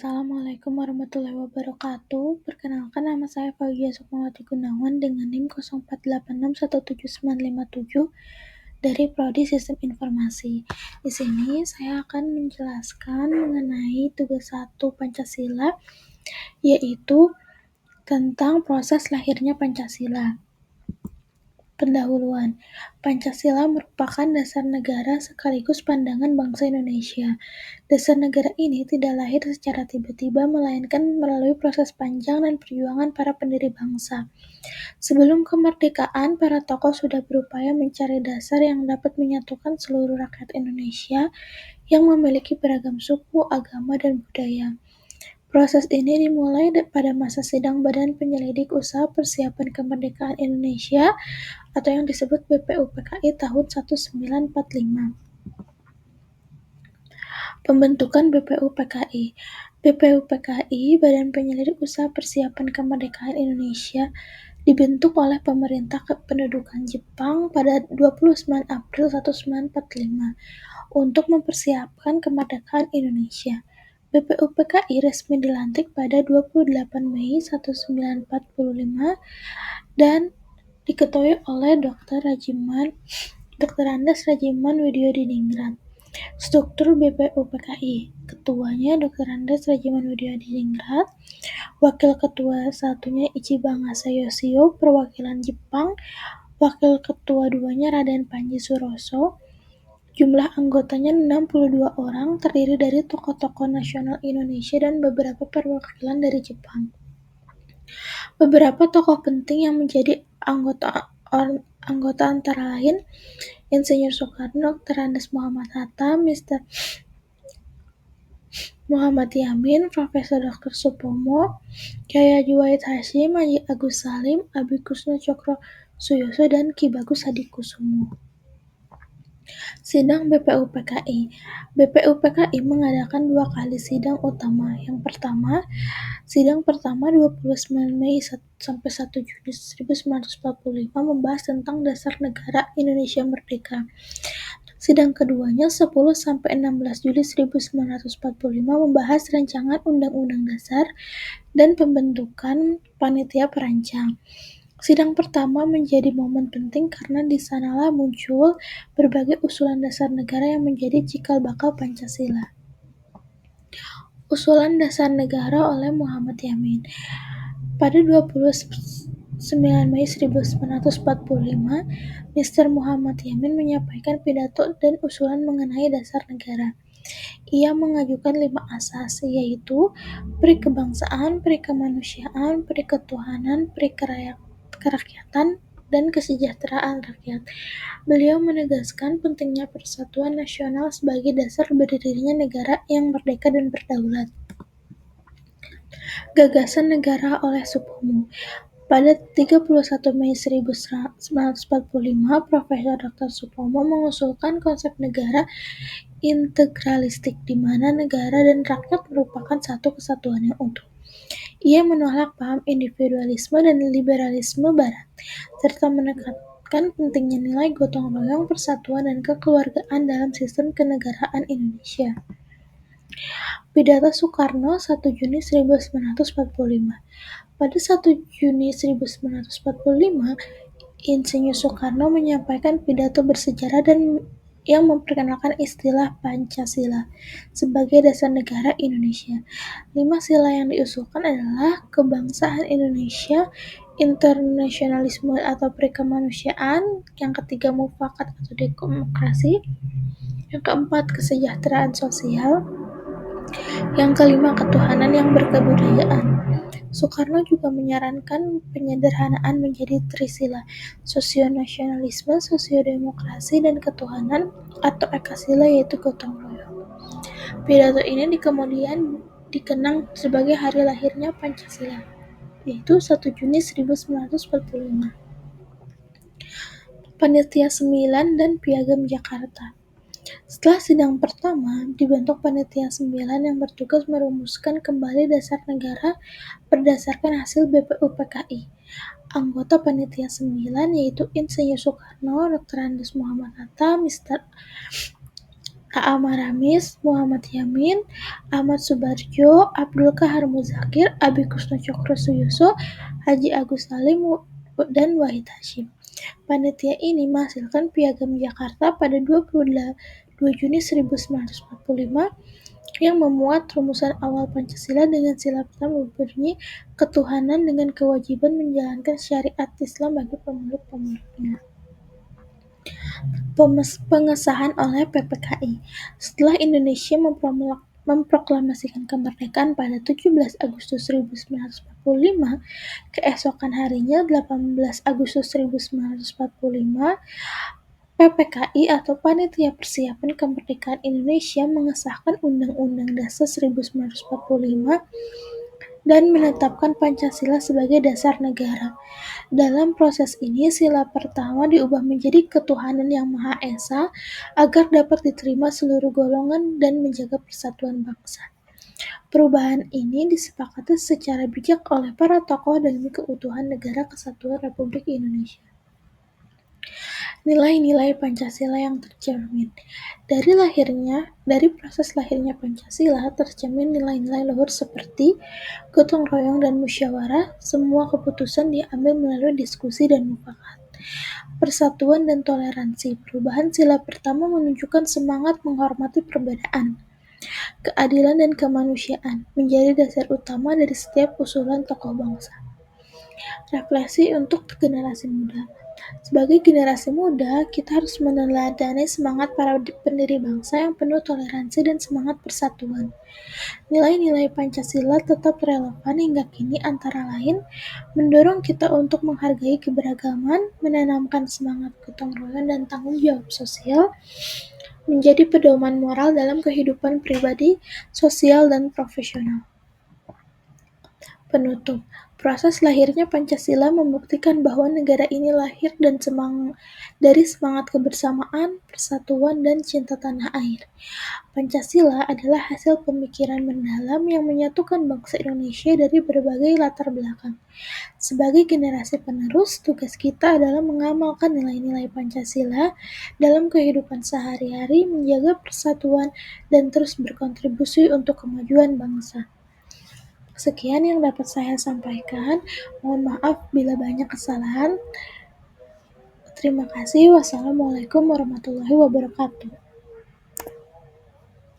Assalamualaikum warahmatullahi wabarakatuh. Perkenalkan, nama saya Fauzia Sukmawati Gunawan dengan NIM 04861797 dari Prodi Sistem Informasi. Di sini saya akan menjelaskan mengenai tugas 1 Pancasila, yaitu tentang proses lahirnya Pancasila. Pendahuluan. Pancasila merupakan dasar negara sekaligus pandangan bangsa Indonesia. Dasar negara ini tidak lahir secara tiba-tiba, melainkan melalui proses panjang dan perjuangan para pendiri bangsa. Sebelum kemerdekaan, para tokoh sudah berupaya mencari dasar yang dapat menyatukan seluruh rakyat Indonesia yang memiliki beragam suku, agama, dan budaya. Proses ini dimulai pada masa sidang Badan Penyelidik Usaha Persiapan Kemerdekaan Indonesia atau yang disebut BPUPKI tahun 1945. Pembentukan BPUPKI. BPUPKI, Badan Penyelidik Usaha Persiapan Kemerdekaan Indonesia, dibentuk oleh pemerintah kependudukan Jepang pada 29 April 1945 untuk mempersiapkan kemerdekaan Indonesia. BPUPKI resmi dilantik pada 28 Mei 1945 dan diketuai oleh Dr. Andes Rajiman Widyodiningrat. Struktur BPUPKI. Ketuanya Dr. Andes Rajiman Widyodiningrat, Wakil Ketua satunya Ichiban Yoshio, perwakilan Jepang, Wakil Ketua duanya Raden Panji Suroso. Jumlah anggotanya 62 orang, terdiri dari tokoh-tokoh nasional Indonesia dan beberapa perwakilan dari Jepang. Beberapa tokoh penting yang menjadi anggota antara lain Insinyur Soekarno, Dr. Andes Muhammad Hatta, Mr. Muhammad Yamin, Profesor Dr. Supomo, Kyai Haji Wahid Hasyim, Haji Agus Salim, Abi Kusno Cokro Suyoso, dan Ki Bagus Hadikusumo. Sidang BPUPKI. BPUPKI mengadakan 2 kali sidang utama. Yang pertama, sidang pertama 29 Mei sampai 1 Juni 1945 membahas tentang dasar negara Indonesia Merdeka. Sidang keduanya 10 sampai 16 Juli 1945 membahas rancangan Undang-Undang Dasar dan pembentukan panitia perancang. Sidang pertama menjadi momen penting karena di sanalah muncul berbagai usulan dasar negara yang menjadi cikal bakal Pancasila. Usulan dasar negara oleh Muhammad Yamin. Pada 29 Mei 1945, Mr. Muhammad Yamin menyampaikan pidato dan usulan mengenai dasar negara. Ia mengajukan 5 asas, yaitu peri kebangsaan, peri kemanusiaan, peri ketuhanan, peri kerakyatan, dan kesejahteraan rakyat. Beliau menegaskan pentingnya persatuan nasional sebagai dasar berdirinya negara yang merdeka dan berdaulat. Gagasan negara oleh Supomo. Pada 31 Mei 1945, Profesor Dr. Supomo mengusulkan konsep negara integralistik di mana negara dan rakyat merupakan satu kesatuan yang utuh. Ia menolak paham individualisme dan liberalisme Barat, serta menekankan pentingnya nilai gotong royong, persatuan, dan kekeluargaan dalam sistem kenegaraan Indonesia. Pidato Soekarno 1 Juni 1945. Pada 1 Juni 1945, Insinyur Soekarno menyampaikan pidato bersejarah dan yang memperkenalkan istilah Pancasila sebagai dasar negara Indonesia. 5 sila yang diusulkan adalah kebangsaan Indonesia, internasionalisme atau perikemanusiaan, yang ketiga mufakat atau demokrasi, yang keempat kesejahteraan sosial, yang kelima ketuhanan yang berkebudayaan. Soekarno juga menyarankan penyederhanaan menjadi trisila, sosionasionalisme, sosiodemokrasi, dan ketuhanan atau ekasila yaitu gotong royong. Pidato ini kemudian dikenang sebagai hari lahirnya Pancasila, yaitu 1 Juni 1945. Panitia 9 dan Piagam Jakarta. Setelah sidang pertama, dibentuk Panitia 9 yang bertugas merumuskan kembali dasar negara berdasarkan hasil BPUPKI. Anggota Panitia 9 yaitu Insinyur Soekarno, Dr. Andes Muhammad Hatta, Mr. A.A. Maramis, Muhammad Yamin, Ahmad Subardjo, Abdul Kahar Muzakir, Abi Kusno Cokro Suyoso, Haji Agus Salim, dan Wahid Hashim. Panitia ini menghasilkan Piagam Jakarta pada 22 Juni 1945 yang memuat rumusan awal Pancasila dengan sila pertama berbunyi ketuhanan dengan kewajiban menjalankan syariat Islam bagi pemeluk-pemeluknya. Pengesahan oleh PPKI. Setelah Indonesia memproklamasikan kemerdekaan pada 17 Agustus 1945, keesokan harinya 18 Agustus 1945, PPKI atau Panitia Persiapan Kemerdekaan Indonesia mengesahkan Undang-Undang Dasar 1945 dan menetapkan Pancasila sebagai dasar negara. Dalam proses ini, sila pertama diubah menjadi ketuhanan yang Maha Esa agar dapat diterima seluruh golongan dan menjaga persatuan bangsa. Perubahan ini disepakati secara bijak oleh para tokoh demi keutuhan Negara Kesatuan Republik Indonesia. Nilai-nilai Pancasila yang tercermin. Dari proses lahirnya Pancasila tercermin nilai-nilai luhur seperti gotong royong dan musyawarah, semua keputusan diambil melalui diskusi dan mufakat. Persatuan dan toleransi. Perubahan sila pertama menunjukkan semangat menghormati perbedaan. Keadilan dan kemanusiaan menjadi dasar utama dari setiap usulan tokoh bangsa. Refleksi untuk generasi muda. Sebagai generasi muda, kita harus meneladani semangat para pendiri bangsa yang penuh toleransi dan semangat persatuan. Nilai-nilai Pancasila tetap relevan hingga kini, antara lain mendorong kita untuk menghargai keberagaman, menanamkan semangat gotong royong dan tanggung jawab sosial, menjadi pedoman moral dalam kehidupan pribadi, sosial, dan profesional. Penutup. Proses lahirnya Pancasila membuktikan bahwa negara ini lahir dari semangat kebersamaan, persatuan, dan cinta tanah air. Pancasila adalah hasil pemikiran mendalam yang menyatukan bangsa Indonesia dari berbagai latar belakang. Sebagai generasi penerus, tugas kita adalah mengamalkan nilai-nilai Pancasila dalam kehidupan sehari-hari, menjaga persatuan, dan terus berkontribusi untuk kemajuan bangsa. Sekian yang dapat saya sampaikan. Mohon maaf bila banyak kesalahan. Terima kasih. Wassalamualaikum warahmatullahi wabarakatuh.